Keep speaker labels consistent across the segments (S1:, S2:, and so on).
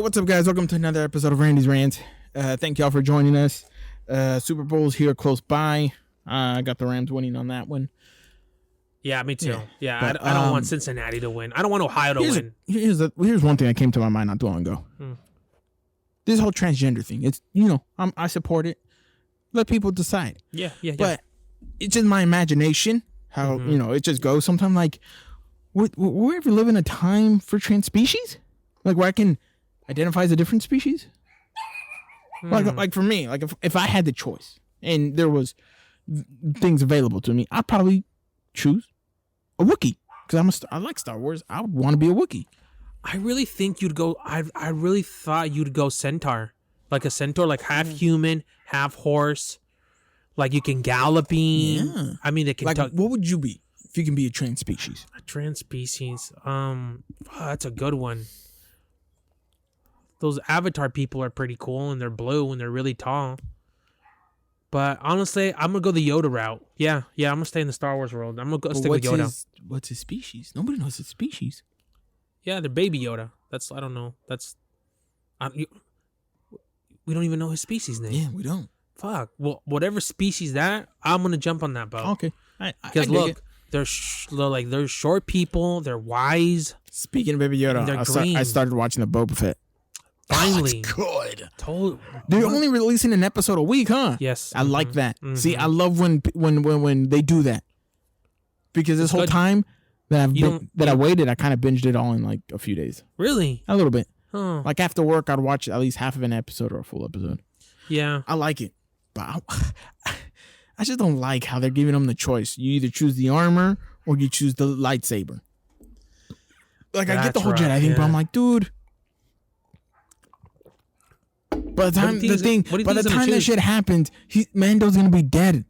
S1: what's up, guys? Welcome to another episode of Randy's Rants. Thank y'all for joining us. Super Bowl's here close by. I got the Rams winning on that one.
S2: Yeah, me too. Yeah,
S1: but,
S2: I don't want Cincinnati to win. I don't want Ohio to win.
S1: Here's one thing that came to my mind not too long ago. This whole transgender thing. It's, I support it. Let people decide.
S2: Yeah.
S1: But it's just my imagination how, it just goes. Sometimes, like, would we ever live in a time for trans species? Like, where I can identify as a different species? Like for me, like if I had the choice and there was things available to me, I'd probably choose a Wookiee because I like Star Wars. I would want to be a Wookiee.
S2: I really think you'd go. I really thought you'd go centaur, like a centaur, like half human, half horse. Like you can galloping.
S1: Yeah.
S2: I mean, they can.
S1: Like, what would you be if you can be a trans species?
S2: A trans species. That's a good one. Those Avatar people are pretty cool, and they're blue, and they're really tall. But honestly, I'm gonna go the Yoda route. Yeah, I'm gonna stay in the Star Wars world. I'm gonna stick with Yoda.
S1: What's his species? Nobody knows his species.
S2: Yeah, they're baby Yoda. I don't know. We don't even know his species name.
S1: Yeah, we don't.
S2: Fuck. Well, whatever species that, I'm gonna jump on that boat.
S1: Okay.
S2: Because look, they're short people. They're wise.
S1: Speaking of Baby Yoda, I started watching the Boba Fett.
S2: Finally,
S1: it's good.
S2: They're
S1: only releasing an episode a week, huh?
S2: Yes.
S1: I like that. See, I love when they do that. Because this whole time that I waited, I kind of binged it all in like a few days.
S2: Really?
S1: A little bit.
S2: Huh.
S1: Like after work, I'd watch at least half of an episode or a full episode.
S2: Yeah.
S1: I like it. But I just don't like how they're giving them the choice. You either choose the armor or you choose the lightsaber. Like, I get the whole Jedi thing, but I'm like, dude. By the time that shit happens, Mando's gonna be dead.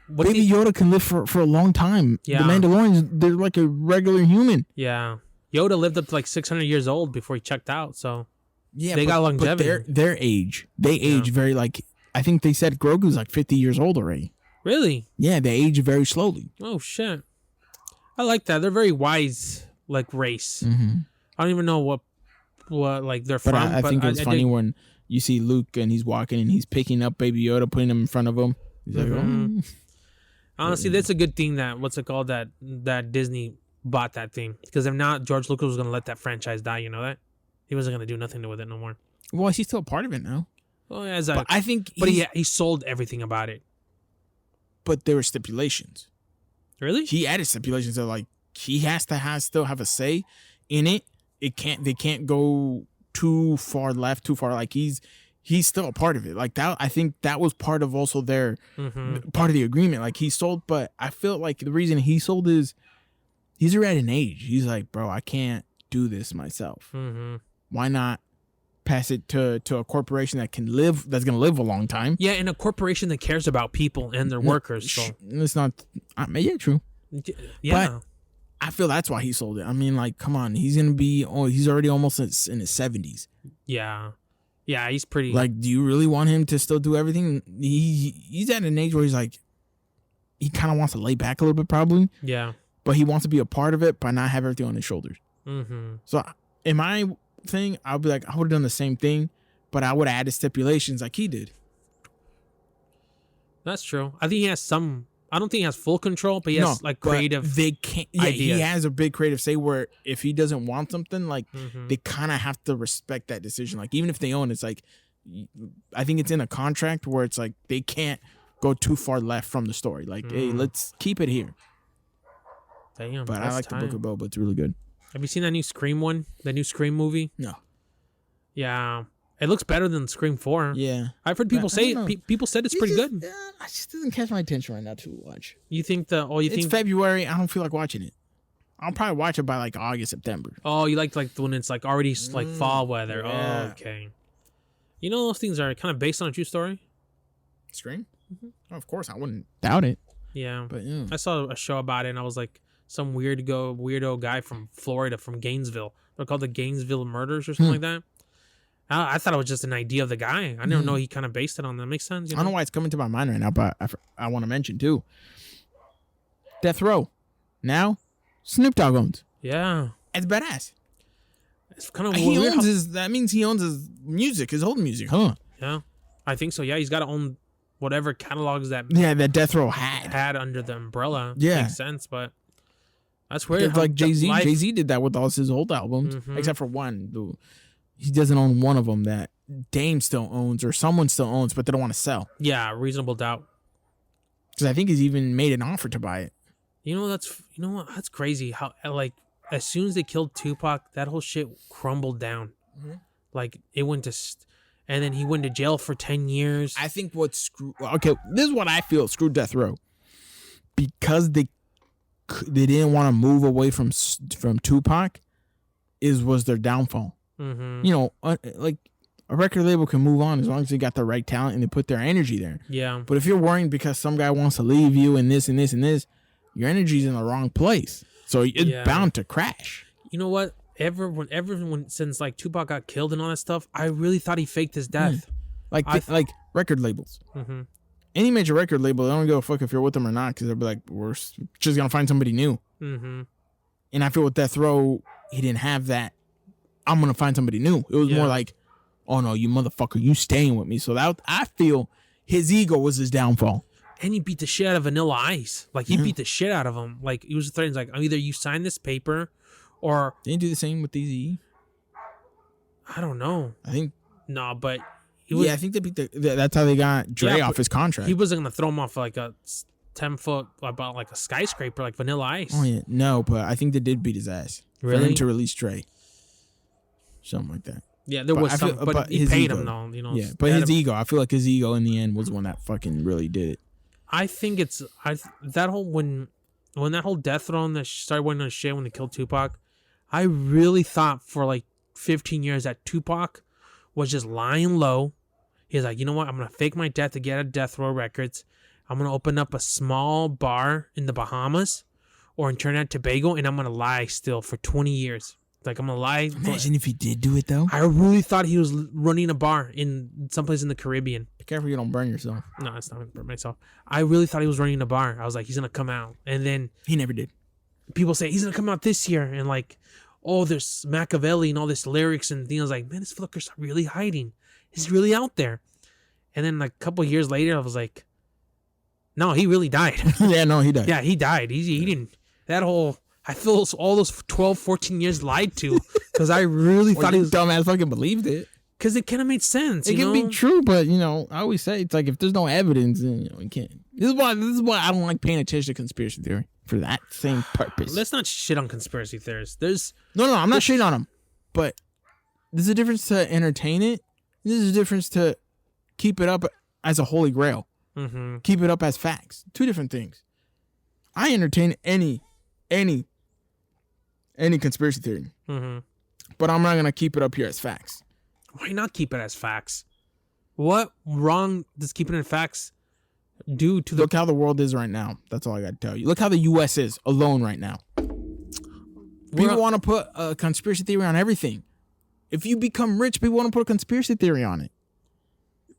S1: Baby Yoda can live for a long time.
S2: Yeah.
S1: The Mandalorians, they're like a regular human.
S2: Yeah. Yoda lived up to like 600 years old before he checked out, so
S1: yeah,
S2: they got longevity.
S1: But their age, they age very like, I think they said Grogu's like 50 years old already.
S2: Really?
S1: Yeah, they age very slowly.
S2: Oh shit. I like that. They're very wise, like race.
S1: Mm-hmm.
S2: I don't even know what like they're from.
S1: I think it's funny when you see Luke and he's walking and he's picking up Baby Yoda, putting him in front of him. He's like, oh.
S2: Honestly, that's a good thing that that Disney bought that thing, because if not, George Lucas was gonna let that franchise die. You know that he wasn't gonna do nothing with it no more.
S1: Well, he's still a part of it now.
S2: Well,
S1: I think,
S2: he sold everything about it.
S1: But there were stipulations.
S2: Really?
S1: He added stipulations that like he has to still have a say in it. They can't go too far left, too far. Like he's still a part of it. Like that, I think that was part of also their part of the agreement. Like he sold, but I feel like the reason he sold is he's already at an age. He's like, bro, I can't do this myself. Why not pass it to a corporation that's gonna live a long time?
S2: Yeah, and a corporation that cares about people and their workers. So
S1: it's not. Yeah, true.
S2: Yeah.
S1: But I feel that's why he sold it. I mean, like, come on, he's already almost in his 70s.
S2: Yeah, he's pretty.
S1: Like, do you really want him to still do everything? He's at an age where he's like, he kind of wants to lay back a little bit, probably.
S2: Yeah,
S1: but he wants to be a part of it, but not have everything on his shoulders. So, in my thing, I'll be like, I would have done the same thing, but I would have added stipulations like he did.
S2: That's true. I think he has some. I don't think he has full control, but he has like creative.
S1: They can't. Yeah, ideas. He has a big creative say where if he doesn't want something, like they kind of have to respect that decision. Like even if they own, it's like I think it's in a contract where it's like they can't go too far left from the story. Like, hey, let's keep it here.
S2: Damn,
S1: but I like the Book of Boba. It's really good.
S2: Have you seen that new Scream one? The new Scream movie?
S1: No.
S2: Yeah. It looks better than Scream 4.
S1: Yeah.
S2: I've heard people say people said it's pretty good.
S1: I just doesn't catch my attention right now to watch.
S2: You think
S1: it's February, I don't feel like watching it. I'll probably watch it by like August, September.
S2: Oh, you like when it's like already like fall weather. Yeah. Oh, okay. You know those things are kind of based on a true story?
S1: Scream? Oh, of course, I wouldn't doubt it.
S2: Yeah.
S1: But yeah.
S2: I saw a show about it and I was like, some weirdo guy from Florida, from Gainesville. They're called the Gainesville Murders or something like that. I thought it was just an idea of the guy. I never know he kind of based it on that. Makes sense. You know?
S1: I don't know why it's coming to my mind right now, but I want to mention too. Death Row. Now, Snoop Dogg owns.
S2: Yeah.
S1: It's badass.
S2: It's kind of
S1: He
S2: weird.
S1: owns his. That means he owns his music, his old music, huh?
S2: Yeah, I think so. Yeah, he's got to own whatever catalogs that
S1: that Death Row had
S2: under the umbrella.
S1: Yeah.
S2: Makes sense, but that's weird.
S1: It's like Jay-Z. Jay-Z did that with all his old albums, except for one. He doesn't own one of them that Dame still owns or someone still owns, but they don't want to sell.
S2: Yeah, reasonable doubt.
S1: Because I think he's even made an offer to buy it.
S2: You know what? That's crazy. How like as soon as they killed Tupac, that whole shit crumbled down. Like it went to, and then he went to jail for 10 years.
S1: I think this is what I feel screwed Death Row, because they didn't want to move away from Tupac, was their downfall. You know, like a record label can move on as long as they got the right talent and they put their energy there.
S2: Yeah.
S1: But if you're worrying because some guy wants to leave you and this and this and this, your energy's in the wrong place. So it's bound to crash.
S2: You know what? Everyone since like Tupac got killed and all that stuff, I really thought he faked his death.
S1: Like record labels. Any major record label, they don't give a fuck if you're with them or not, because they'll be like, we're just gonna find somebody new. And I feel with Death Row, he didn't have that. I'm gonna find somebody new. It was more like, oh no, you motherfucker, you staying with me. So that I feel his ego was his downfall.
S2: And he beat the shit out of Vanilla Ice. Like he beat the shit out of him. Like he was threatening, like either you sign this paper, or
S1: didn't he do the same with DZ?
S2: I don't know.
S1: I think
S2: no, but
S1: I think they beat that's how they got Dre off his contract.
S2: He wasn't gonna throw him off like a 10-foot about like a skyscraper like Vanilla Ice.
S1: Oh yeah, no, but I think they did beat his ass.
S2: Really?
S1: For him to release Dre, something like that.
S2: Yeah, there was some, but he paid him though. You know.
S1: Yeah, but his ego, I feel like his ego in the end was the one that fucking really did it.
S2: I think it's that whole when that whole death row that started winning on shit when they killed Tupac, I really thought for like 15 years that Tupac was just lying low. He's like, you know what? I'm gonna fake my death to get a Death Row Records. I'm gonna open up a small bar in the Bahamas or in Trinidad and Tobago, and I'm gonna lie still for 20 years. Like I'm gonna lie.
S1: Imagine if he did do it though.
S2: I really thought he was running a bar in someplace in the Caribbean.
S1: Be careful you don't burn yourself.
S2: No, it's not gonna burn myself. I really thought he was running a bar. I was like, he's gonna come out, and then
S1: he never did.
S2: People say he's gonna come out this year, and like, oh, there's Machiavelli and all this lyrics and things. I was like, man, this fucker's really hiding. He's really out there. And then like a couple of years later, I was like, no, he really died.
S1: Yeah, no, he died.
S2: Yeah, he died. He didn't. That whole. I feel all those 12, 14 years lied to, because I really thought he was
S1: dumbass fucking believed it.
S2: Because it kind of made sense.
S1: It can be true, but you know, I always say it's like if there's no evidence, then you know, you can't. This is why I don't like paying attention to conspiracy theory for that same purpose.
S2: Let's not shit on conspiracy theorists.
S1: No, I'm not shitting on them, but there's a difference to entertain it. There's a difference to keep it up as a holy grail. Keep it up as facts. Two different things. I entertain any conspiracy theory, but I'm not gonna keep it up here as facts.
S2: Why not keep it as facts? What wrong does keeping it facts do to
S1: Look how the world is right now. That's all I got to tell you. Look how the U.S. is alone right now. People want to put a conspiracy theory on everything. If you become rich, people want to put a conspiracy theory on it.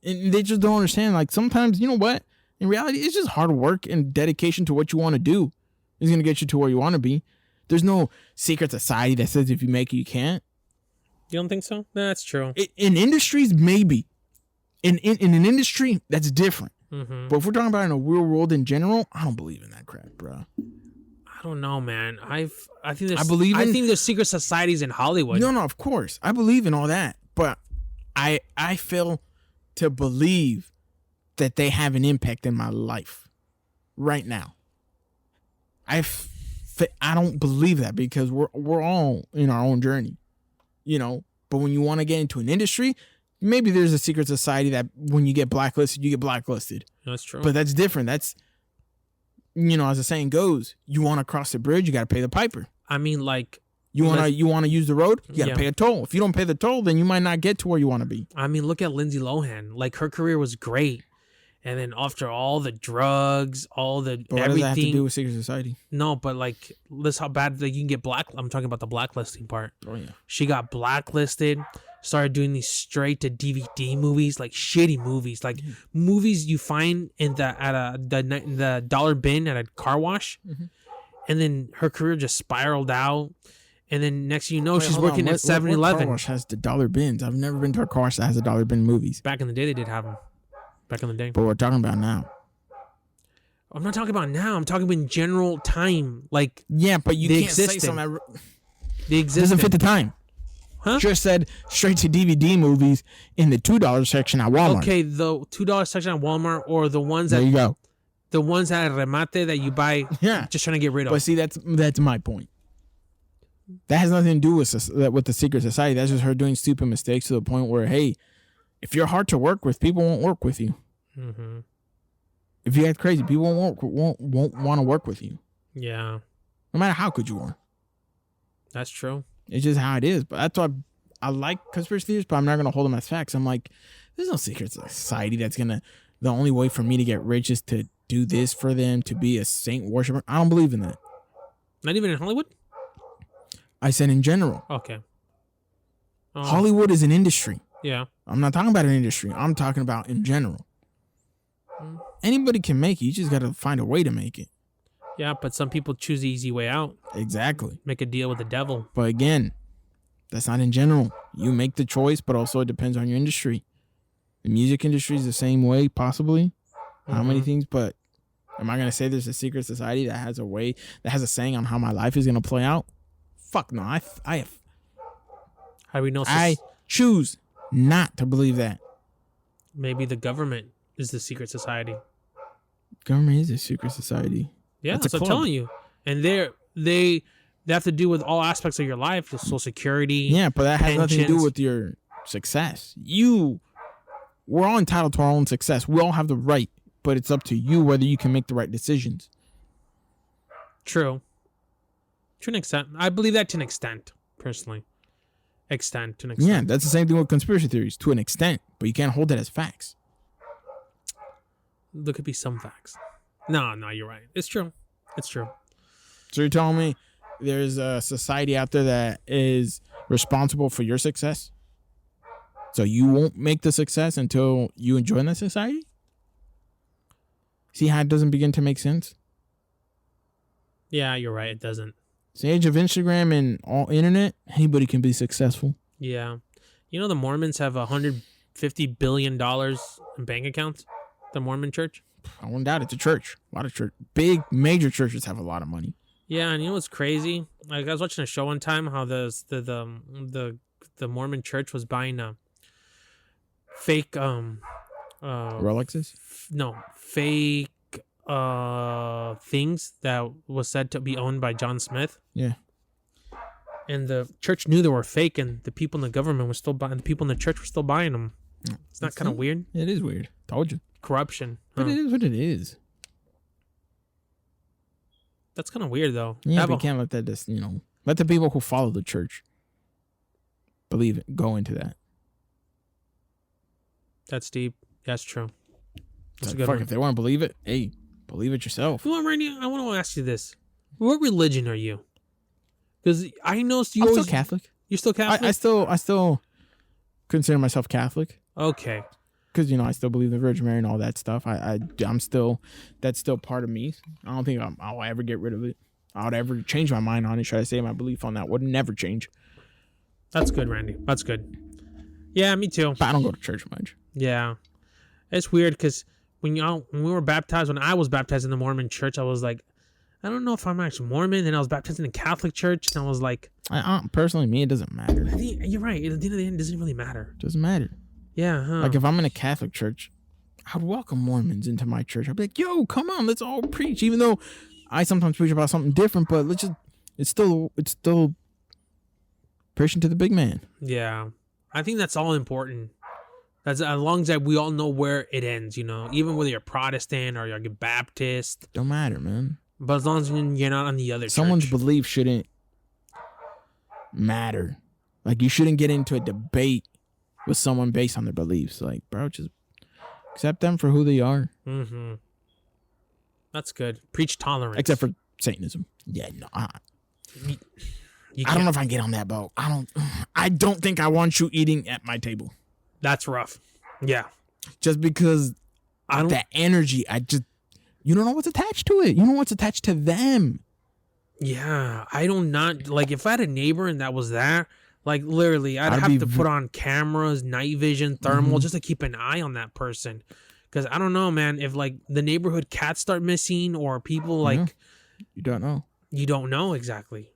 S1: And they just don't understand. Like sometimes, you know what? In reality, it's just hard work and dedication to what you want to do is going to get you to where you want to be. There's no secret society that says if you make it, you can't.
S2: You don't think so? No, that's true.
S1: In industries, maybe. In an industry, that's different. But if we're talking about in a real world in general, I don't believe in that crap, bro.
S2: I don't know, man. I think there's secret societies in Hollywood.
S1: No, of course. I believe in all that. But I fail to believe that they have an impact in my life right now. I don't believe that because we're all in our own journey, you know. But when you want to get into an industry, maybe there's a secret society that when you get blacklisted, you get blacklisted.
S2: That's true.
S1: But that's different. That's, you know, as the saying goes, you want to cross the bridge, you got to pay the piper.
S2: I mean, like
S1: you want to use the road, you got to pay a toll. If you don't pay the toll, then you might not get to where you want to be.
S2: I mean, look at Lindsay Lohan. Like her career was great. And then after all the drugs, all the
S1: but what
S2: everything.
S1: does that have to do with secret society?
S2: No, but like, listen how bad you can get I'm talking about the blacklisting part.
S1: Oh yeah.
S2: She got blacklisted. Started doing these straight to DVD movies, like shitty movies, like movies you find in the dollar bin at a car wash. And then her career just spiraled out. and then next thing you know,
S1: Wait,
S2: she's
S1: hold on.
S2: working at
S1: What
S2: 7-Eleven.
S1: car wash has the dollar bins? I've never been to a car wash that has a dollar bin movies.
S2: Back in the day, they did have them. Back in the day.
S1: But we're talking about now.
S2: I'm not talking about now. I'm talking about in general time. Like,
S1: Yeah, but you
S2: they
S1: can't say
S2: existed.
S1: something that
S2: they
S1: doesn't
S2: existed.
S1: fit the time.
S2: Huh?
S1: Just said straight to DVD movies in the $2 section at Walmart.
S2: Okay, the $2 section at Walmart, or the ones
S1: There
S2: that
S1: you go.
S2: the ones at Remate that you buy,
S1: Yeah.
S2: just trying to get rid of.
S1: But see, that's my point. That has nothing to do with the secret society. That's just her doing stupid mistakes to the point where, hey, if you're hard to work with, people won't work with you.
S2: Mm-hmm.
S1: If you act crazy, people won't want to work with you.
S2: Yeah,
S1: No matter how good you are.
S2: that's true.
S1: It's just how it is. But that's why I like conspiracy theories, but I'm not gonna hold them as facts. I'm like, there's no secret society that's gonna. The only way for me to get rich is to do this for them, to be a saint worshiper. I don't believe in that.
S2: Not even in Hollywood?
S1: I said in general.
S2: Okay.
S1: Hollywood is an industry.
S2: Yeah.
S1: I'm not talking about an industry. I'm talking about in general.
S2: Mm.
S1: Anybody can make it. You just got to find a way to make it.
S2: Yeah, but some people choose the easy way out.
S1: Exactly.
S2: Make a deal with the devil.
S1: But again, that's not in general. You make the choice, but also it depends on your industry. The music industry is the same way, possibly. How many things? But am I going to say there's a secret society that has a saying on how my life is going to play out? Fuck no. I
S2: How do we know?
S1: I choose not to believe that.
S2: Maybe the government is the secret society.
S1: Government is a secret society.
S2: Yeah,
S1: That's a
S2: that's what I'm
S1: club.
S2: telling you. And they have to do with all aspects of your life, your Social Security.
S1: Yeah, but that has nothing to do
S2: pensions.
S1: with your success. We're all entitled to our own success. We all have the right, but it's up to you whether you can make the right decisions.
S2: True. To an extent. I believe that to an extent, personally. To an extent.
S1: Yeah, that's the same thing with conspiracy theories to an extent, but you can't hold it as facts.
S2: There could be some facts. No, you're right. It's true. It's true.
S1: So you're telling me there's a society out there that is responsible for your success? So you won't make the success until you join the society? See how it doesn't begin to make sense?
S2: Yeah, you're right. It doesn't.
S1: It's the age of Instagram and all internet. Anybody can be successful.
S2: Yeah. You know the Mormons have $150 billion in bank accounts? The Mormon church?
S1: I won't doubt it's a church. A lot of church. Big, major churches have a lot of money.
S2: Yeah, and you know what's crazy? Like, I was watching a show one time how the Mormon church was buying fake
S1: Rolexes?
S2: fake things that was said to be owned by John Smith.
S1: Yeah.
S2: And the church knew they were fake, and the people in the government were still buying. The people in the church were still buying them. It's not kind of weird.
S1: It is weird. Told you.
S2: Corruption.
S1: But it is what it is.
S2: That's kind of weird, though.
S1: Yeah, we can't let that just, let the people who follow the church believe it, go into that.
S2: That's deep. That's true. That's
S1: Like,
S2: a good
S1: fuck,
S2: one.
S1: if they want to believe it, hey, believe it yourself.
S2: Well, Randy, I want to ask you this: what religion are you? Because I noticed you
S1: I'm
S2: always
S1: still Catholic.
S2: You're still Catholic.
S1: I still consider myself Catholic.
S2: Okay.
S1: Because, I still believe the Virgin Mary and all that stuff. I'm still, that's still part of me. I don't think I'll ever get rid of it. I'll ever change my mind on it. Should I say my belief on that would never change.
S2: That's good, Randy. That's good. Yeah, me too.
S1: But I don't go to church much.
S2: Yeah. It's weird because when we were baptized, when I was baptized in the Mormon church, I was like, I don't know if I'm actually Mormon. And I was baptized in a Catholic church, and I was like,
S1: personally, me, it doesn't matter.
S2: I think you're right. At the end of the end, it doesn't really matter.
S1: It doesn't matter.
S2: Yeah, huh?
S1: Like if I'm in a Catholic church, I'd welcome Mormons into my church. I'd be like, yo, come on, let's all preach. Even though I sometimes preach about something different, but it's still preaching to the big man.
S2: Yeah. I think that's all important. That's as long as we all know where it ends, even whether you're Protestant or you're Baptist.
S1: Don't matter, man.
S2: But as long as you're not on the other
S1: Someone's
S2: church.
S1: belief shouldn't matter. Like you shouldn't get into a debate with someone based on their beliefs. Like, bro, just accept them for who they are.
S2: Mm-hmm. That's good. Preach tolerance.
S1: Except for Satanism. Yeah, no. I
S2: You
S1: don't know if I can get on that boat. I don't think I want you eating at my table.
S2: That's rough. Yeah.
S1: Just because that energy, you don't know what's attached to it. You know what's attached to them.
S2: Yeah, I don't not like if I had a neighbor and that was that, like literally, I'd have to put on cameras, night vision, thermal, just to keep an eye on that person. Because I don't know, man, if like the neighborhood cats start missing or people like
S1: you don't know.
S2: You don't know exactly.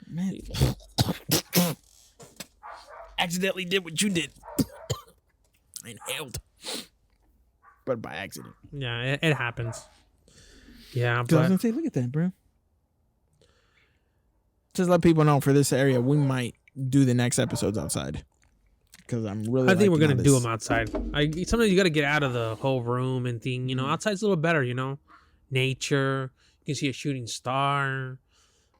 S1: Man, accidentally did what you did. I inhaled, but by accident.
S2: Yeah, it happens. Yeah,
S1: I was
S2: but
S1: gonna say, look at that, bro. Just let people know for this area, we might do the next episodes outside. Because I'm really.
S2: I think we're gonna do them outside. Sometimes you got to get out of the whole room and thing. You know, outside's a little better. You know, nature. You can see a shooting star,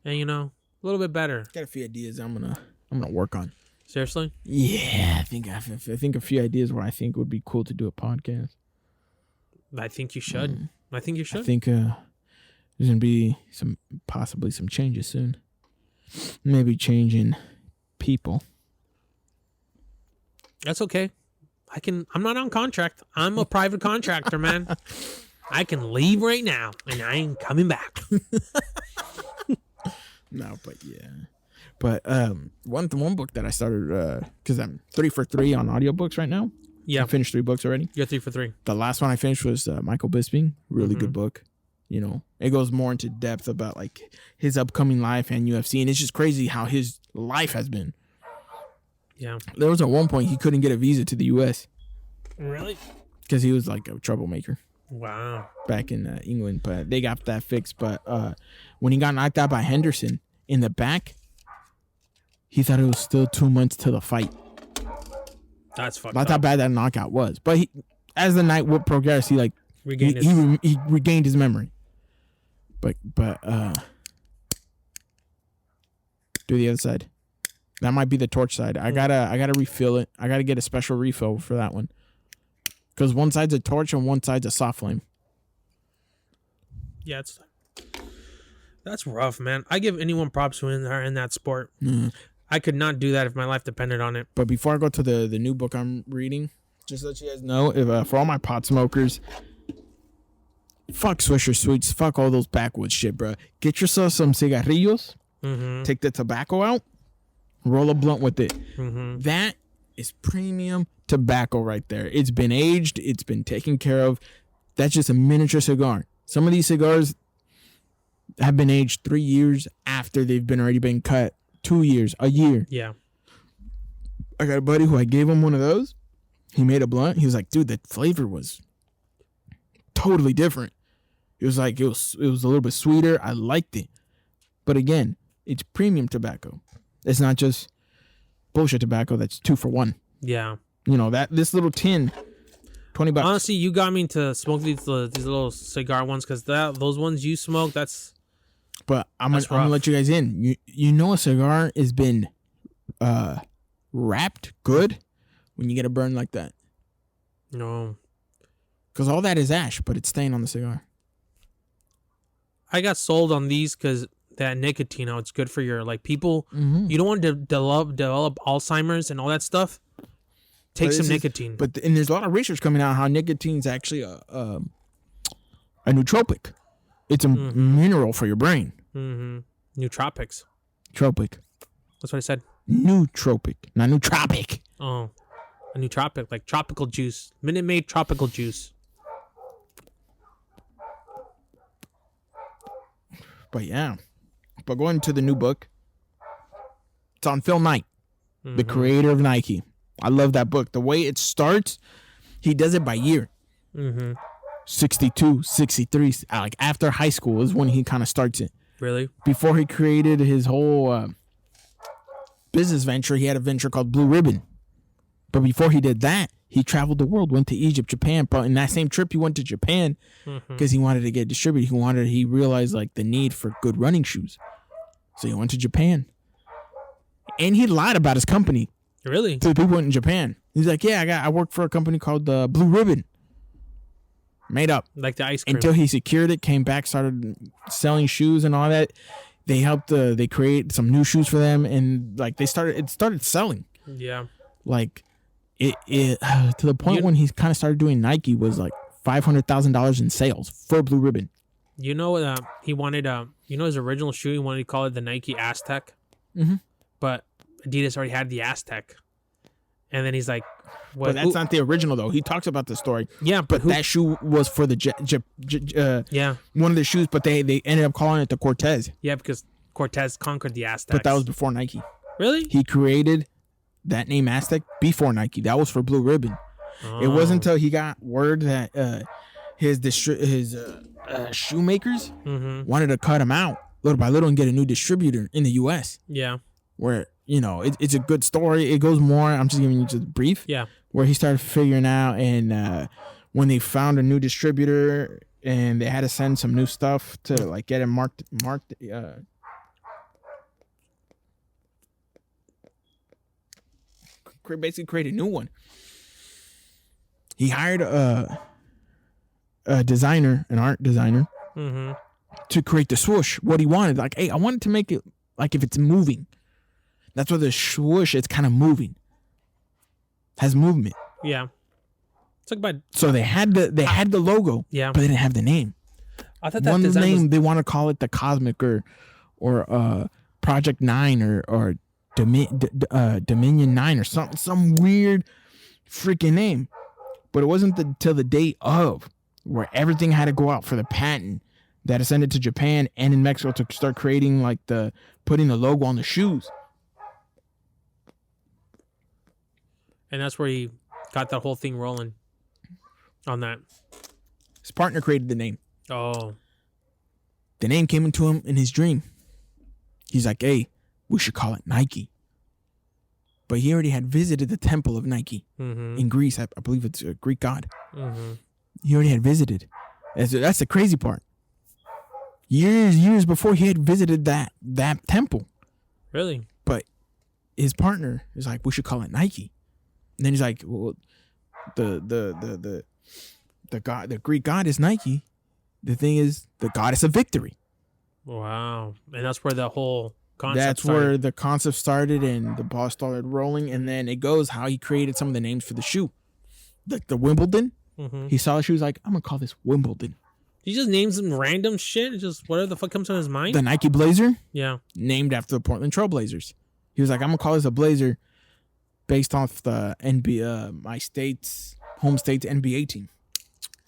S2: and you know, a little bit better.
S1: Got a few ideas I'm gonna work on.
S2: Seriously?
S1: Yeah, I think a few ideas where I think would be cool to do a podcast.
S2: I think you should. I think you should.
S1: I think there's gonna be possibly some changes soon. Maybe changing people.
S2: That's okay. I'm not on contract. I'm a private contractor, man. I can leave right now, and I ain't coming back.
S1: No, but yeah. But one book that I started, because I'm 3 for 3 on audiobooks right now.
S2: Yeah.
S1: I finished 3 books already.
S2: You're 3 for 3.
S1: The last one I finished was Michael Bisping. Really good book. You know, it goes more into depth about like his upcoming life and UFC. And it's just crazy how his life has been.
S2: Yeah.
S1: There was at one point he couldn't get a visa to the U.S.
S2: Really?
S1: Because he was like a troublemaker.
S2: Wow.
S1: Back in England. But they got that fixed. But when he got knocked out by Henderson in the back, he thought it was still 2 months to the fight.
S2: That's fucked
S1: That's
S2: up.
S1: how bad that knockout was. But as the night would progress, he like he regained his memory. But do the other side. That might be the torch side. I gotta refill it. I gotta get a special refill for that one. Because one side's a torch and one side's a soft flame.
S2: Yeah, that's rough, man. I give anyone props who are in that sport. I could not do that if my life depended on it.
S1: But before I go to the new book I'm reading, just to let you guys know, if for all my pot smokers, fuck Swisher Sweets, fuck all those backwoods shit, bro. Get yourself some cigarrillos, take the tobacco out, roll a blunt with it. That is premium tobacco right there. It's been aged, it's been taken care of. That's just a miniature cigar. Some of these cigars have been aged 3 years after they've already been cut. 2 years, a year.
S2: Yeah.
S1: I got a buddy who I gave him one of those. He made a blunt. He was like, dude, the flavor was totally different. It was like, it was a little bit sweeter. I liked it. But again, it's premium tobacco. It's not just bullshit tobacco that's 2 for 1.
S2: Yeah.
S1: You know, this little tin, $20.
S2: Honestly, you got me to smoke these little cigar ones because those ones you smoke, that's...
S1: But I'm gonna let you guys in. You know a cigar has been wrapped good when you get a burn like that.
S2: No.
S1: Because all that is ash, but it's staying on the cigar.
S2: I got sold on these because that nicotine, it's good for your, like, people. You don't want to develop Alzheimer's and all that stuff. Take some nicotine.
S1: And there's a lot of research coming out how nicotine's actually a nootropic. It's a mineral for your brain.
S2: Nootropics.
S1: Tropic.
S2: That's what I said.
S1: Nootropic, not nootropic.
S2: Oh, a nootropic, like tropical juice. Minute Maid tropical juice.
S1: But yeah. But going to the new book, it's on Phil Knight, the creator of Nike. I love that book. The way it starts, he does it by year. 62, 63, like after high school is when he kind of starts it.
S2: Really?
S1: Before he created his whole business venture, he had a venture called Blue Ribbon. But before he did that, he traveled the world, went to Egypt, Japan. But in that same trip, he went to Japan because he wanted to get distributed. He realized like the need for good running shoes. So he went to Japan. And he lied about his company.
S2: Really?
S1: To the people in Japan. He's like, yeah, I work for a company called Blue Ribbon. Made up.
S2: Like the ice cream.
S1: Until he secured it, came back, started selling shoes and all that. They helped they create some new shoes for them, and like it started selling.
S2: Yeah.
S1: Like it to the point when he kind of started doing Nike was like $500,000 in sales for Blue Ribbon.
S2: You know, he wanted, his original shoe, he wanted to call it the Nike Aztec.
S1: Mm-hmm.
S2: But Adidas already had the Aztec. And then he's like, what,
S1: but that's not the original, though. He talks about the story.
S2: Yeah,
S1: but that shoe was for the one of the shoes, but they ended up calling it the Cortez.
S2: Yeah, because Cortez conquered the Aztecs.
S1: But that was before Nike.
S2: Really?
S1: He created that name Aztec before Nike. That was for Blue Ribbon. It wasn't until he got word that his shoemakers wanted to cut him out little by little and get a new distributor in the U.S.
S2: Yeah.
S1: Where, it's a good story. It goes more. I'm just giving you just a brief.
S2: Yeah.
S1: Where he started figuring out, and when they found a new distributor and they had to send some new stuff to like get it marked. Basically create a new one. He hired a designer, an art designer, to create the swoosh. What he wanted, like, hey, I wanted to make it like if it's moving. That's why the swoosh, it's kind of moving, has movement.
S2: Yeah. It's like
S1: so they had the logo,
S2: yeah,
S1: but they didn't have the name.
S2: I thought that
S1: one
S2: design
S1: name they want to call it the Cosmic or Project 9 or Dominion 9 or some weird freaking name. But it wasn't until the day of where everything had to go out for the patent that it sent it to Japan and in Mexico to start creating putting the logo on the shoes.
S2: And that's where he got that whole thing rolling on that.
S1: His partner created the name.
S2: Oh.
S1: The name came into him in his dream. He's like, hey, we should call it Nike. But he already had visited the temple of Nike in Greece. I believe it's a Greek god. He already had visited. That's the crazy part. Years before, he had visited that temple.
S2: Really?
S1: But his partner is like, we should call it Nike. And then he's like, well, the Greek god is Nike. The thing is, the goddess of victory.
S2: Wow. And that's where the whole concept
S1: That's
S2: started.
S1: where the concept started and the ball started rolling. And then it goes how he created some of the names for the shoe. Like the Wimbledon. He saw the shoe, was like, I'm going to call this Wimbledon.
S2: He just names some random shit. Just whatever the fuck comes to his mind.
S1: The Nike Blazer.
S2: Yeah.
S1: Named after the Portland Trail Blazers. He was like, I'm going to call this a Blazer based off the NBA, my home state's NBA team.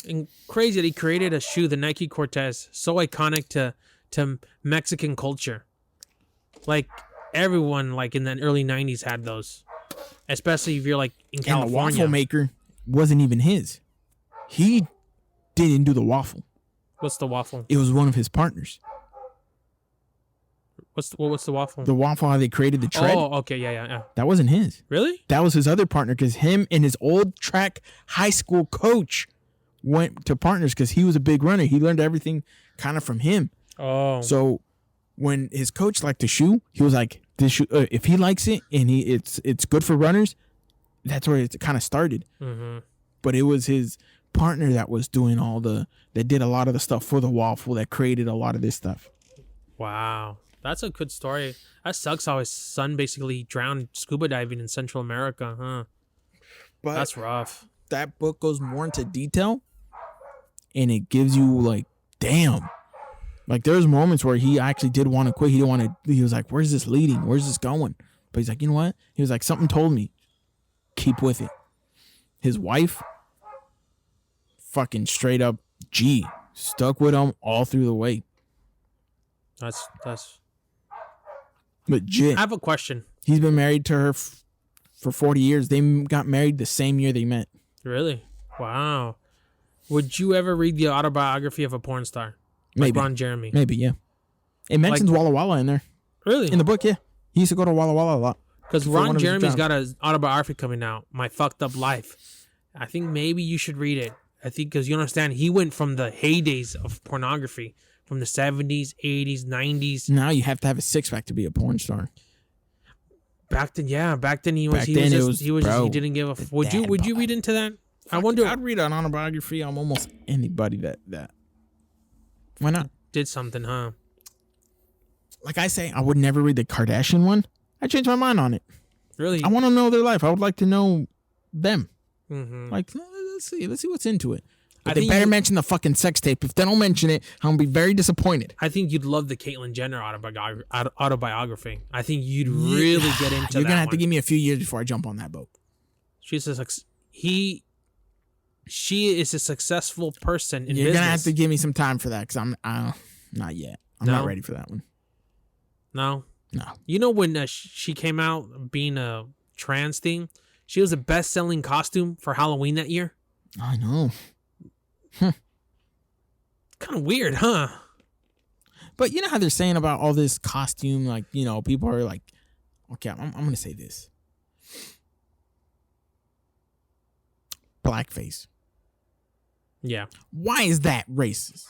S2: And crazy that he created a shoe, the Nike Cortez, so iconic to Mexican culture. Like everyone, like in the early '90s, had those, especially if you're like in California.
S1: And the waffle maker wasn't even his. He didn't do the waffle.
S2: What's the waffle?
S1: It was one of his partners.
S2: What's the waffle?
S1: The waffle, how they created the tread.
S2: Oh, okay, yeah.
S1: That wasn't his.
S2: Really?
S1: That was his other partner, because him and his old track high school coach went to partners because he was a big runner. He learned everything kind of from him.
S2: Oh.
S1: So when his coach liked the shoe, he was like, "This shoe, if he likes it and it's good for runners," that's where it kind of started. But it was his partner that was doing that did a lot of the stuff for the waffle, that created a lot of this stuff.
S2: Wow. That's a good story. That sucks how his son basically drowned scuba diving in Central America, huh?
S1: But
S2: that's rough.
S1: That book goes more into detail, and it gives you like, damn. Like there's moments where he actually did want to quit. He didn't want to. He was like, "Where's this leading? Where's this going?" But he's like, "You know what?" He was like, "Something told me, keep with it." His wife, fucking straight up G, stuck with him all through the way.
S2: That's
S1: legit.
S2: I have a question.
S1: He's been married to her for 40 years. They got married the same year they met.
S2: Really? Wow. Would you ever read the autobiography of a porn star? Like
S1: Maybe.
S2: Ron Jeremy?
S1: Maybe, yeah. It mentions Walla Walla in there.
S2: Really?
S1: In the book, yeah. He used to go to Walla Walla a lot.
S2: Because Ron Jeremy's got an autobiography coming out, My Fucked Up Life. I think maybe you should read it. I think because you understand, he went from the heydays of pornography, from the 70s, 80s, 90s.
S1: Now you have to have a six-pack to be a porn star.
S2: Back then he didn't give a. Would you read into that? I wonder.
S1: I'd read an autobiography on almost anybody that. Why not?
S2: Did something, huh?
S1: Like I say, I would never read the Kardashian one. I changed my mind on it.
S2: Really?
S1: I want to know their life. I would like to know them.
S2: Mm-hmm.
S1: Like, let's see what's into it. But they better mention the fucking sex tape. If they don't mention it, I'm gonna be very disappointed.
S2: I think you'd love the Caitlyn Jenner autobiography. I think you'd really get into.
S1: You're gonna have to give me a few years before I jump on that boat.
S2: She is a successful person in
S1: You're
S2: business.
S1: gonna have to give me some time for that because I'm not yet. I'm not ready for that one.
S2: No.
S1: No.
S2: When she came out being a trans thing, she was the best-selling costume for Halloween that year.
S1: I know.
S2: Kind of weird, huh?
S1: But you know how they're saying about all this costume, like, people are like, okay, I'm gonna say this. Blackface.
S2: Yeah.
S1: Why is that racist?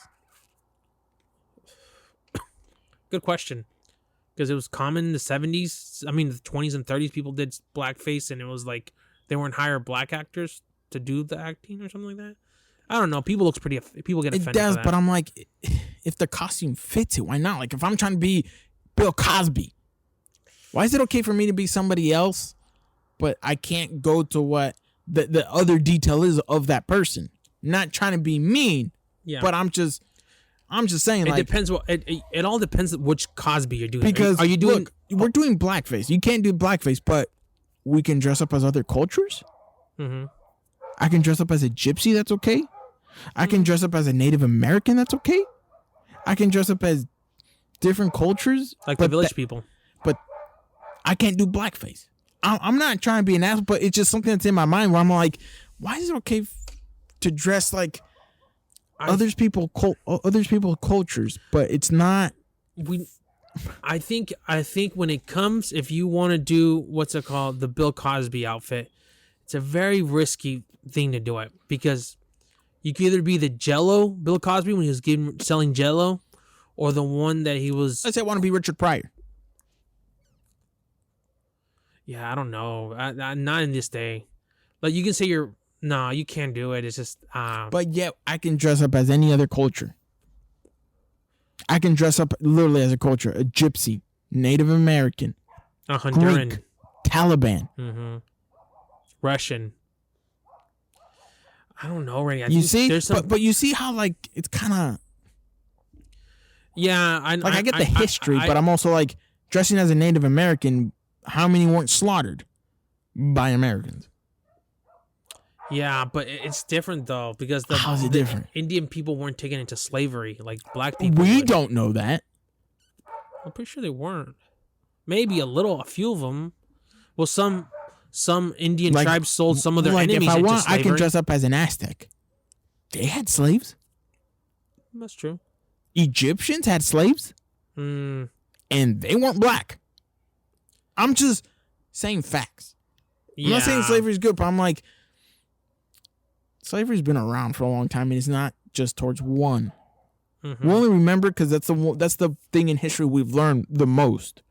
S2: Good question. Because it was common in the 70s. I mean, the 20s and 30s, people did blackface, and it was like they weren't hire black actors to do the acting or something like that. I don't know. People get offended. It does,
S1: but I'm like, if the costume fits it, why not? Like, if I'm trying to be Bill Cosby, why is it okay for me to be somebody else, but I can't go to what the other detail is of that person? Not trying to be mean, but I'm just saying.
S2: It depends. It all depends which Cosby you're doing.
S1: Because
S2: are you doing?
S1: Look, we're doing blackface. You can't do blackface, but we can dress up as other cultures.
S2: Mm-hmm.
S1: I can dress up as a gypsy. That's okay. I can dress up as a Native American. That's okay. I can dress up as different cultures,
S2: like the village people.
S1: But I can't do blackface. I'm not trying to be an asshole, but it's just something that's in my mind where I'm like, why is it okay to dress like others people cultures, but it's not.
S2: I think when it comes, if you want to do what's it called, the Bill Cosby outfit, it's a very risky thing to do it because you could either be the Jello Bill Cosby when he was selling Jello, or the one that he was.
S1: Let's say I want to be Richard Pryor.
S2: Yeah, I don't know. Not in this day. Like you can say you can't do it. It's just.
S1: But yet I can dress up as any other culture. I can dress up literally as a culture: a gypsy, Native American,
S2: a Honduran,
S1: Greek, Taliban,
S2: Russian. I don't know, Randy.
S1: You see, but you see how like it's kind of.
S2: Yeah,
S1: I get the history, but I'm also like dressing as a Native American. How many weren't slaughtered by Americans?
S2: Yeah, but it's different though because
S1: how's it different?
S2: Indian people weren't taken into slavery like black people.
S1: We don't know that.
S2: I'm pretty sure they weren't. Maybe a few of them. Well, some Indian tribes sold some of their enemies
S1: if I
S2: into
S1: want,
S2: slavery.
S1: I can dress up as an Aztec. They had slaves.
S2: That's true.
S1: Egyptians had slaves, and they weren't black. I'm just saying facts. I'm not saying slavery is good, but I'm like, slavery's been around for a long time, and it's not just towards one. We only remember because that's the thing in history we've learned the most.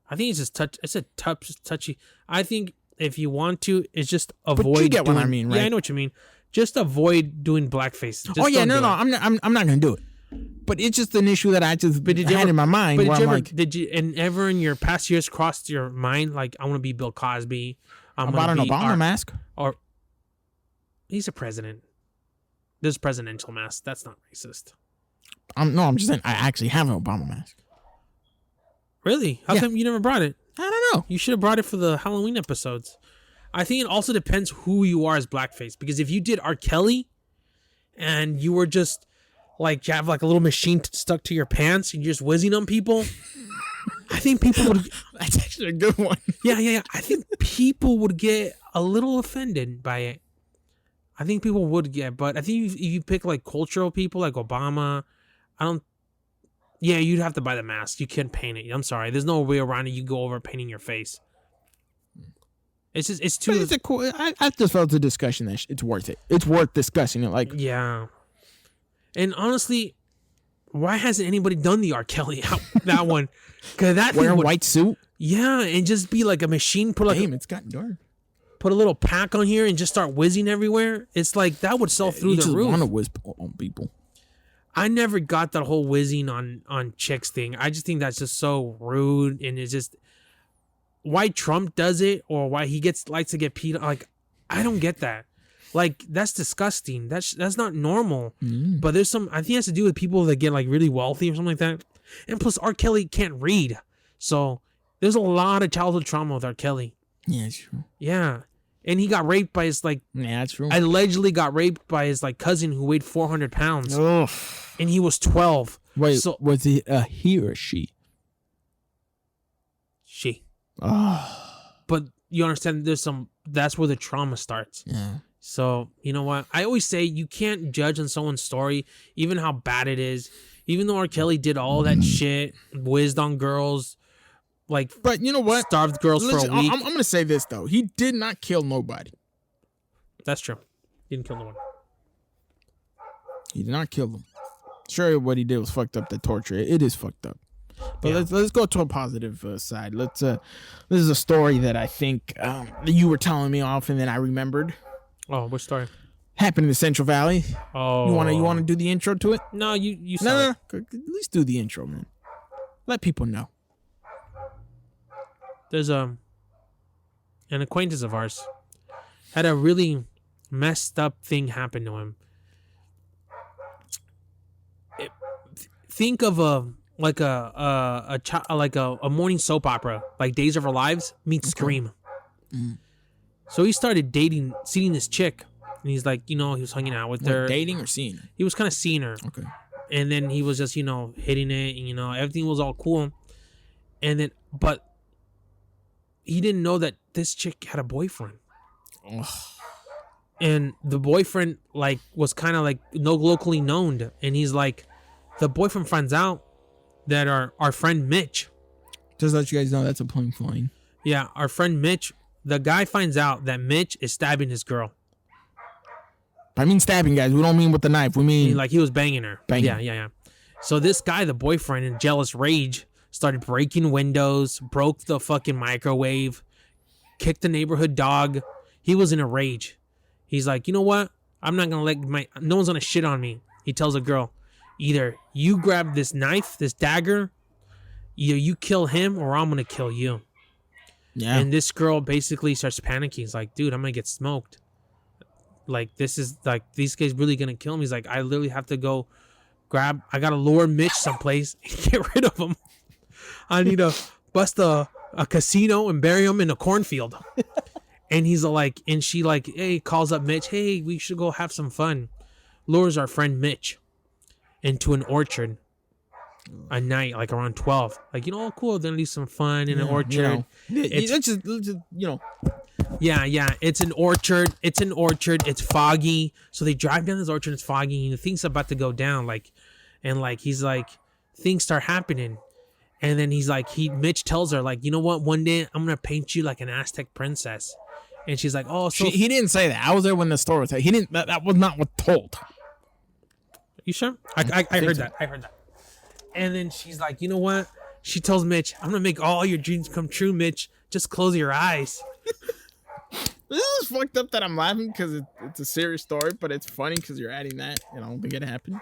S2: I think it's just it's a touchy. I think if you want to, it's just avoid.
S1: But you get what I mean, right?
S2: Yeah, I know what you mean. Just avoid doing blackface. Just
S1: I'm not gonna do it. But it's just an issue that I just had in my mind.
S2: Did you ever in your past years crossed your mind like I want to be Bill Cosby?
S1: About an Obama mask?
S2: Or he's a president. This presidential mask. That's not racist.
S1: I'm just saying I actually have an Obama mask.
S2: Really? How come you never brought it?
S1: I don't know.
S2: You should have brought it for the Halloween episodes. I think it also depends who you are as blackface. Because if you did R. Kelly and you were just like you have like a little machine stuck to your pants and you're just whizzing on people, I think people would.
S1: That's actually a good one.
S2: Yeah. I think people would get a little offended by it. I think people would get, but I think if you pick like cultural people like Obama, yeah, you'd have to buy the mask. You can't paint it. I'm sorry. There's no way around it. You go over painting your face. It's too.
S1: It's cool. I just felt it's a discussion that it's worth it. It's worth discussing it. Like,
S2: yeah. And honestly, why hasn't anybody done the R. Kelly that one? Because that
S1: wear a white suit.
S2: Yeah, and just be like a machine.
S1: It's gotten dark.
S2: Put a little pack on here and just start whizzing everywhere. It's like that would sell through the roof.
S1: You just want to whiz on people.
S2: I never got that whole whizzing on chicks thing. I just think that's just so rude, and it's just why Trump does it or why he likes to get peed. Like, I don't get that. Like, that's disgusting. That's not normal. But there's some, I think it has to do with people that get like really wealthy or something like that. And plus, R. Kelly can't read. So there's a lot of childhood trauma with R. Kelly.
S1: Yeah, it's true.
S2: Yeah. And he got raped by his like,
S1: Yeah, that's true.
S2: allegedly got raped by his like cousin who weighed 400 pounds.
S1: Ugh.
S2: And he was 12.
S1: Wait,
S2: So,
S1: was it a he or she?
S2: she.
S1: Oh,
S2: But you understand that's where the trauma starts.
S1: yeah.
S2: So, you know what? I always say you can't judge on someone's story, even how bad it is. Even though R. Kelly did all that shit, whizzed on girls, like,
S1: But you know what?
S2: starved girls for a week.
S1: I'm going to say this, though. He did not kill nobody.
S2: That's true. Didn't kill no one.
S1: He did not kill them. Sure, what he did was fucked up, the torture. It is fucked up. But
S2: Yeah.
S1: let's go to a positive side. This is a story that I think you were telling me off, and then I remembered.
S2: Oh, which story?
S1: Happened in the Central Valley.
S2: Oh,
S1: You want to do the intro to it?
S2: No, you saw
S1: No.
S2: it.
S1: At least do the intro, man. Let people know.
S2: There's an acquaintance of ours had a really messed up thing happen to him. Think of a morning soap opera, like Days of Our Lives meets Scream. So he started seeing this chick, and he's like, he was hanging out with her.
S1: Dating or seeing her?
S2: He was kind of seeing her.
S1: Okay.
S2: And then he was just, hitting it, and, everything was all cool. And then, but he didn't know that this chick had a boyfriend.
S1: Ugh.
S2: And the boyfriend, like, was kind of like no locally known. And he's like, the boyfriend finds out that our friend Mitch.
S1: Just to let you guys know, that's a plane flying.
S2: Yeah, our friend Mitch, the guy finds out that Mitch is stabbing his girl.
S1: I mean stabbing, guys. We don't mean with the knife. We mean
S2: Like, he was banging her.
S1: Banging.
S2: Yeah. So this guy, the boyfriend, in jealous rage, started breaking windows, broke the fucking microwave, kicked the neighborhood dog. He was in a rage. He's like, you know what? I'm not going to no one's going to shit on me. He tells a girl, either you grab this knife, this dagger, either you kill him or I'm going to kill you.
S1: Yeah.
S2: And this girl basically starts panicking. He's like, dude, I'm going to get smoked. Like, this is like, these guys really going to kill me. He's like, I literally have to go I got to lure Mitch someplace and get rid of him. I need to bust a casino and bury him in a cornfield. And he's like, and she like, hey, calls up Mitch. Hey, we should go have some fun. Lures our friend Mitch into an orchard a night, like around 12. Like, cool. Then do some fun in an orchard.
S1: Let's just,
S2: Yeah. It's an orchard. It's foggy. So they drive down this orchard. It's foggy. And things about to go down. He's like, things start happening. And then he's like, Mitch tells her, like, you know what? One day I'm going to paint you like an Aztec princess. And she's like, oh, so.
S1: he didn't say that. I was there when the story was told. He didn't, that was not what told.
S2: You sure? I heard that. I heard that. And then she's like, you know what? She tells Mitch, I'm going to make all your dreams come true, Mitch. Just close your eyes.
S1: This is fucked up that I'm laughing because it's a serious story, but it's funny because you're adding that. I don't think it happened.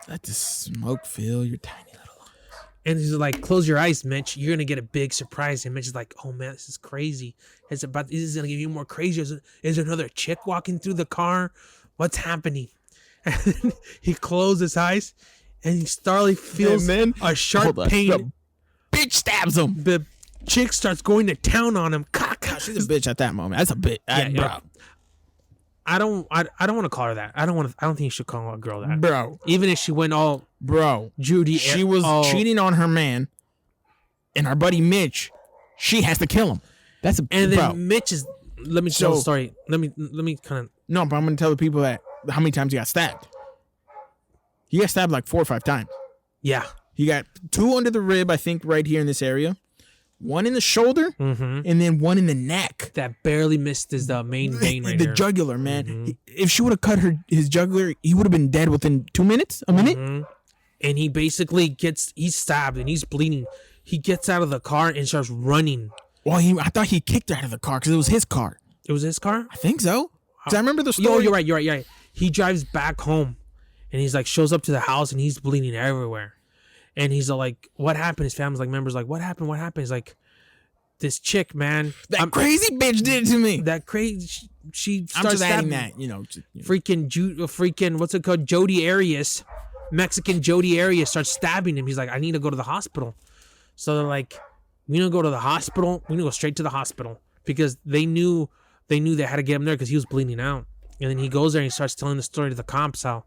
S1: Let the smoke fill your tiny little lungs.
S2: And he's like, close your eyes, Mitch. You're going to get a big surprise. And Mitch is like, oh, man, this is crazy. This is going to get even more crazy. Is there another chick walking through the car? What's happening? And then he closes his eyes, and he startly feels a sharp pain.
S1: The bitch stabs him.
S2: The chick starts going to town on him.
S1: She's a bitch at that moment. That's a bitch. Bro.
S2: I don't want to call her that. I don't think you should call a girl that.
S1: Bro.
S2: Even if she went all Judy.
S1: She was cheating on her man and our buddy Mitch. She has to kill him. That's a
S2: And
S1: bro.
S2: then Mitch is let me tell the story. Let me kind of
S1: No, but I'm gonna tell the people that how many times he got stabbed. He got stabbed like 4 or 5 times.
S2: Yeah.
S1: He got 2 under the rib, I think, right here in this area. 1 in the shoulder, and then 1 in the neck.
S2: That barely missed his main vein right
S1: the
S2: here.
S1: jugular, man. If she would have cut his jugular, he would have been dead within 2 minutes, a minute.
S2: And he basically he's stabbed and he's bleeding. He gets out of the car and starts running.
S1: Well, I thought he kicked her out of the car because it was his car.
S2: It was his car?
S1: I think so. Because I remember the story.
S2: Yo, you're right. He drives back home and he's like, shows up to the house and he's bleeding everywhere. And he's like, what happened? His family's like, members like, what happened? He's like, this chick, man.
S1: That crazy bitch did it to me.
S2: That crazy. She
S1: I'm
S2: starts
S1: just adding
S2: stabbing
S1: that, you know.
S2: freaking what's it called? Jody Arias, Mexican Jody Arias starts stabbing him. He's like, I need to go to the hospital. So they're like, we need to go to the hospital. We need to go straight to the hospital because they knew they had to get him there because he was bleeding out. And then he goes there and he starts telling the story to the cops how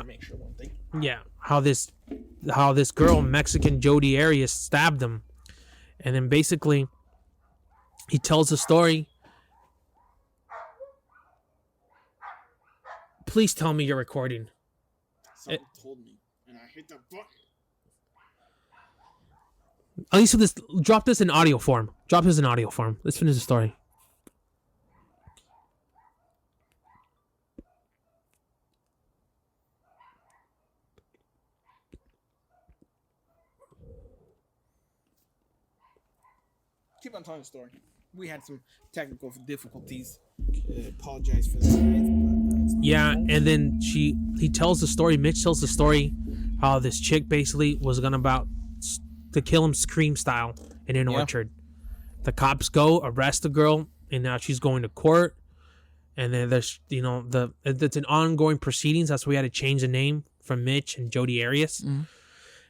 S1: Make sure one thing.
S2: yeah, how this girl, Mexican Jody Arias, stabbed him. And then basically he tells the story. Please tell me you're recording.
S1: Someone told me, and I hit the button.
S2: At least with this, drop this in audio form. Let's finish the story.
S1: Keep on telling the story. We had some technical difficulties. Apologize for that, guys. But,
S2: Yeah, and then he tells the story. Mitch tells the story how this chick basically was gonna to kill him scream style in an orchard. The cops go arrest the girl, and now she's going to court. And then there's it's an ongoing proceedings. That's why we had to change the name from Mitch and Jody Arias.
S1: Mm-hmm.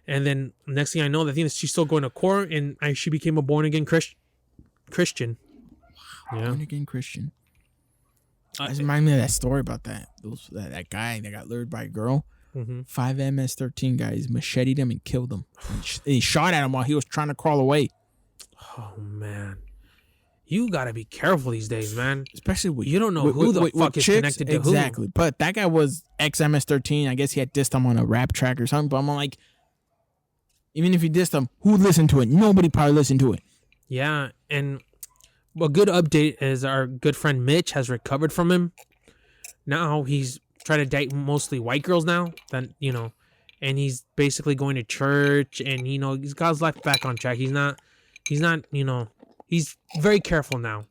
S2: And then next thing I know, the thing is she's still going to court, and she became a born again Christian.
S1: Wow, born again Christian. That reminds me of that story about that guy that got lured by a girl. 5 MS-13 guys macheted him and killed him. He shot at him while he was trying to crawl away.
S2: Oh man, you gotta be careful these days, man.
S1: Especially with
S2: you don't know who the fuck is connected to who.
S1: Exactly, but that guy was ex-MS-13. I guess he had dissed him on a rap track or something. But I'm like, even if he dissed him, who listened to it? Nobody probably listened to it.
S2: Yeah, and a good update is our good friend Mitch has recovered from him. Now he's trying to date mostly white girls now. And he's basically going to church, and he's got his life back on track. He's not, he's very careful now.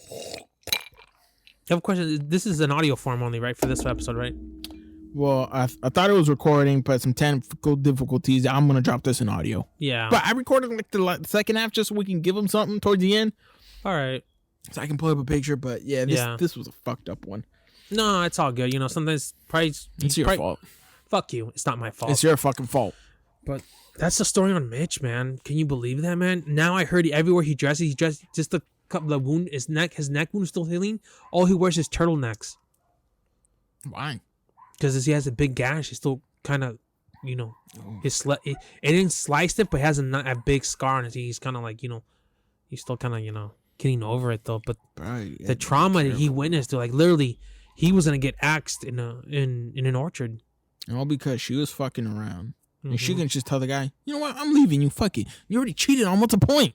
S2: I have a question. This is an audio form only, right, for this episode, right?
S1: Well, I thought it was recording, but some technical difficulties. I'm going to drop this in audio.
S2: Yeah.
S1: But I recorded like the second half just so we can give them something towards the end.
S2: All right.
S1: So I can pull up a picture, but this was a fucked up one.
S2: No, it's all good. Sometimes probably...
S1: It's your fault.
S2: Fuck you. It's not my fault.
S1: It's your fucking fault.
S2: But that's the story on Mitch, man. Can you believe that, man? Now I heard everywhere he dresses just the wound, his neck wound is still healing. All he wears is turtlenecks.
S1: Why?
S2: Because he has a big gash. He's still kind of, it didn't slice it, but he has a big scar on it. He's kind of like, he's still kind of, getting over it though. But the trauma that he witnessed, like literally, he was gonna get axed in an orchard.
S1: And all because she was fucking around, and she can just tell the guy, you know what, I'm leaving you. Fuck it. You already cheated on. What's the point?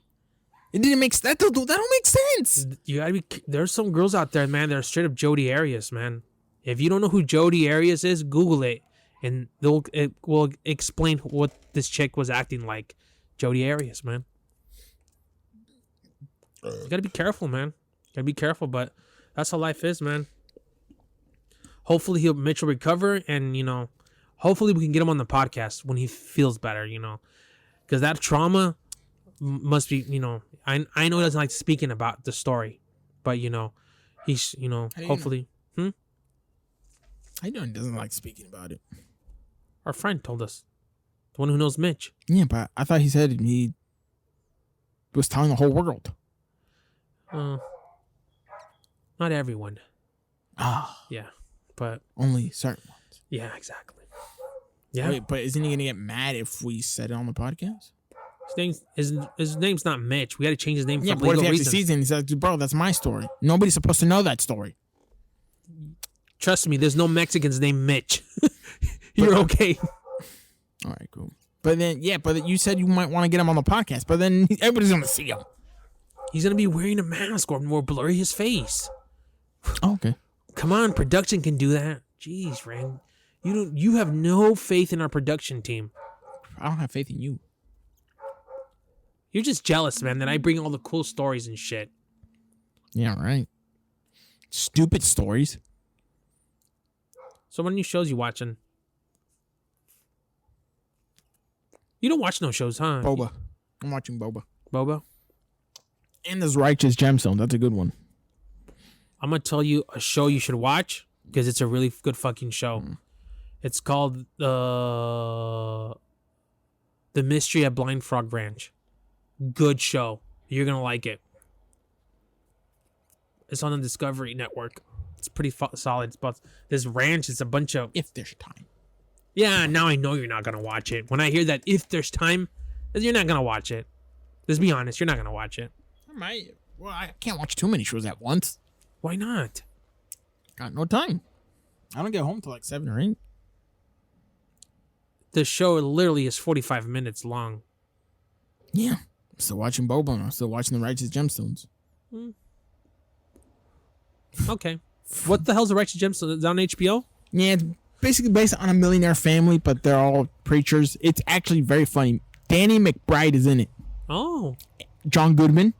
S1: It didn't make that don't make sense.
S2: You gotta be. There's some girls out there, man. That are straight up Jody Arias, man. If you don't know who Jody Arias is, Google it, and it will explain what this chick was acting like. Jody Arias, man. You gotta be careful, man. Gotta be careful, but that's how life is, man. Hopefully Mitch will recover, and hopefully we can get him on the podcast when he feels better, because that trauma must be, I know he doesn't like speaking about the story, but he's hopefully.
S1: I know he doesn't like speaking about it.
S2: Our friend told us, the one who knows Mitch.
S1: Yeah, but I thought he said he was telling the whole world.
S2: Not everyone.
S1: Ah,
S2: Yeah, but
S1: only certain ones.
S2: Yeah, exactly. Yeah.
S1: Wait, but isn't he gonna get mad if we said it on the podcast?
S2: His name's not Mitch. We had to change his name for
S1: but what if
S2: legal
S1: he
S2: reasons.
S1: actually sees it and he's like, bro, that's my story. Nobody's supposed to know that story.
S2: Trust me, there's no Mexicans named Mitch. You're okay.
S1: All right, cool. But then, but you said you might want to get him on the podcast, but then everybody's gonna see him.
S2: He's gonna be wearing a mask or more blurry his face.
S1: Oh, okay.
S2: Come on, production can do that. Jeez, Rand. You have no faith in our production team.
S1: I don't have faith in you.
S2: You're just jealous, man, that I bring all the cool stories and shit.
S1: Yeah, right. Stupid stories.
S2: So what new shows you watching? You don't watch no shows, huh?
S1: Boba. I'm watching Boba.
S2: Boba?
S1: And there's Righteous Gemstone. That's a good one.
S2: I'm going to tell you a show you should watch because it's a really good fucking show. It's called The Mystery at Blind Frog Ranch. Good show. You're going to like it. It's on the Discovery Network. It's pretty solid. It's about this ranch. It's a bunch of...
S1: If there's time.
S2: Yeah, now I know you're not going to watch it. When I hear that if there's time, you're not going to watch it. Let's be honest. You're not going to watch it.
S1: I might. Well, I can't watch too many shows at once.
S2: Why not?
S1: Got no time. I don't get home till like 7 or 8.
S2: The show literally is 45 minutes long.
S1: Yeah. I'm still watching Boba and I'm still watching The Righteous Gemstones.
S2: Okay. What the hell's The Righteous Gemstones? Is it on HBO?
S1: Yeah, it's basically based on a millionaire family, but they're all preachers. It's actually very funny. Danny McBride is in it.
S2: Oh.
S1: John Goodman.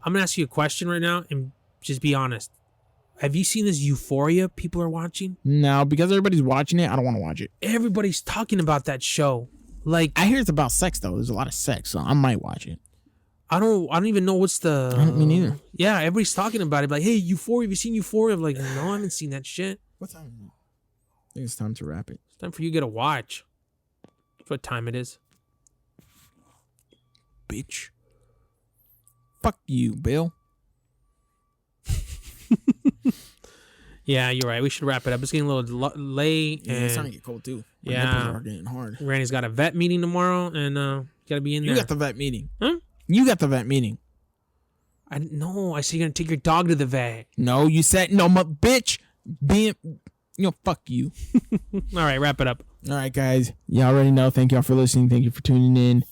S2: I'm going to ask you a question right now and just be honest. Have you seen this Euphoria people are watching?
S1: No, because everybody's watching it, I don't want to watch it.
S2: Everybody's talking about that show. Like,
S1: I hear it's about sex though. There's a lot of sex, so I might watch it.
S2: I don't even know what's the...
S1: I don't mean either.
S2: Yeah, everybody's talking about it. Like, hey, Euphoria, have you seen Euphoria? I'm like, no, I haven't seen that shit.
S1: What time is it? I think it's time to wrap it.
S2: It's time for you to get a watch. That's what time it is.
S1: Bitch. Fuck you, Bill.
S2: Yeah, you're right. We should wrap it up. It's getting a little late.
S1: Yeah,
S2: and
S1: it's starting to get cold too. My
S2: yeah,
S1: nipples are getting hard.
S2: Randy's got a vet meeting tomorrow, and gotta be in there.
S1: You got the vet meeting.
S2: Huh?
S1: You got the vet meeting.
S2: I said you're gonna take your dog to the vet.
S1: No, you said no, my bitch. Being, fuck you.
S2: All right, wrap it up.
S1: All right, guys. You already know. Thank y'all for listening. Thank you for tuning in.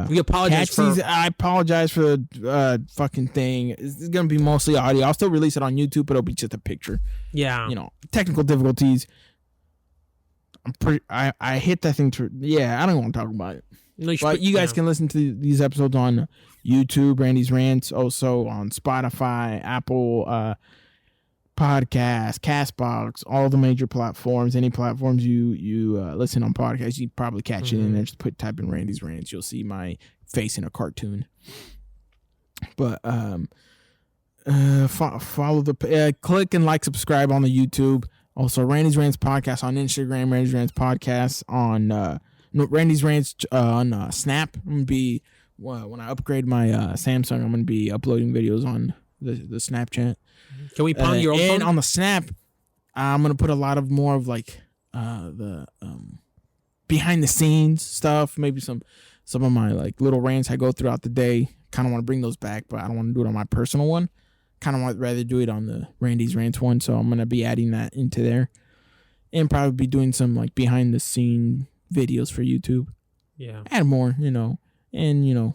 S2: We apologize
S1: I apologize for the fucking thing. It's gonna be mostly audio. I'll still release it on YouTube, but it'll be just a picture.
S2: Yeah.
S1: Technical difficulties. I hit that thing I don't want to talk about it.
S2: No,
S1: But you guys can listen to these episodes on YouTube, Randy's Rants, also on Spotify, Apple Podcasts, Castbox, all the major platforms. Any platforms you listen on podcasts, you probably catch it in there. Just type in Randy's Rants. You'll see my face in a cartoon. But follow click and like, subscribe on the YouTube. Also, Randy's Rants podcast on Instagram, Randy's Rants podcast on Randy's Rants on Snap. I'm gonna be when I upgrade my Samsung, I'm gonna be uploading videos on the Snapchat.
S2: Can we pound your own phone?
S1: And on the Snap, I'm gonna put a lot of more of like the behind the scenes stuff. Maybe some of my like little rants I go throughout the day. Kind of want to bring those back, but I don't want to do it on my personal one. Kind of rather do it on the Randy's Rants one. So I'm gonna be adding that into there, and probably be doing some like behind the scene videos for YouTube.
S2: Yeah.
S1: Add more, and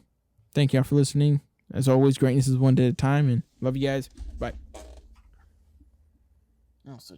S1: thank y'all for listening. As always, greatness is one day at a time, and love you guys. Bye. Oh, so